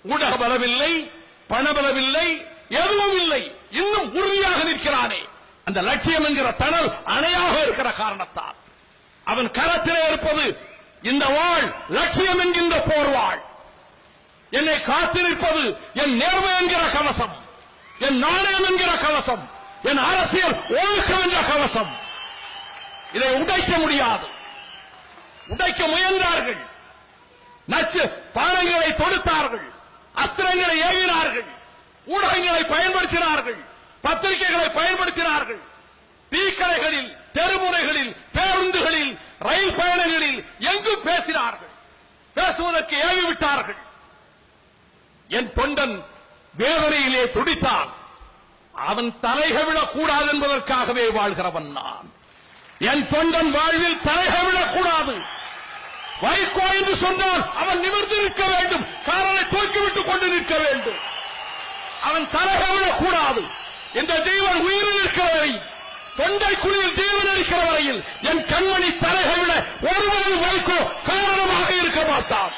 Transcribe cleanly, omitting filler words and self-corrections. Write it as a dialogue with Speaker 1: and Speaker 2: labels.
Speaker 1: ஊடக பலமில்லை, பணபலமில்லை, எதுவும் இல்லை. இன்னும் உறுதியாக நிற்கிறானே, அந்த லட்சியம் என்கிற தணல் அணையாக இருக்கிற காரணத்தால் அவன் கரத்திலே இருப்பது இந்த வாழ், லட்சியம் என்கின்ற போர்வாள். என்னை காத்து நிற்பது என் நேர்மை என்கிற கவசம், என் நாணயம் என்கிற கவசம், என் அரசியல் ஒழுக்கம் என்ற கவசம். இதை உடைக்க முடியாது. உடைக்க முயன்றார்கள், நச்சு பானங்களை தொடுத்தார்கள், அஸ்திரங்களை ஏவினார்கள், ஊடகங்களை பயன்படுத்தினார்கள், பத்திரிகைகளை பயன்படுத்தினார்கள், டீக்கடைகளில், தெருமுனைகளில், பேருந்துகளில், ரயில் பயணங்களில் எங்கும் பேசினார்கள், பேசுவதற்கு ஏவிவிட்டார்கள். என் தொண்டன் வேதனையிலே துடித்தான். அவன் தலைகவிழக் கூடாது என்பதற்காகவே வாழ்கிறவன் நான். என் தொண்டன் வாழ்வில் தலைகவிழக் கூடாது. வைகோ என்று சொன்னால் அவன் நிமிர்ந்து நிற்க வேண்டும், காரனை தூக்கிவிட்டுக் கொண்டு நிற்க வேண்டும். அவன் தலைகவிழக் கூடாது. இந்த ஜீவன் உயிரில் இருக்கிற வரை, தொண்டை குழியில் ஜீவன் இருக்கிற வரையில் என் கண்மணி தலைகவிழ ஒருவரும் வைகோ காரணமாக இருக்க மாட்டான்.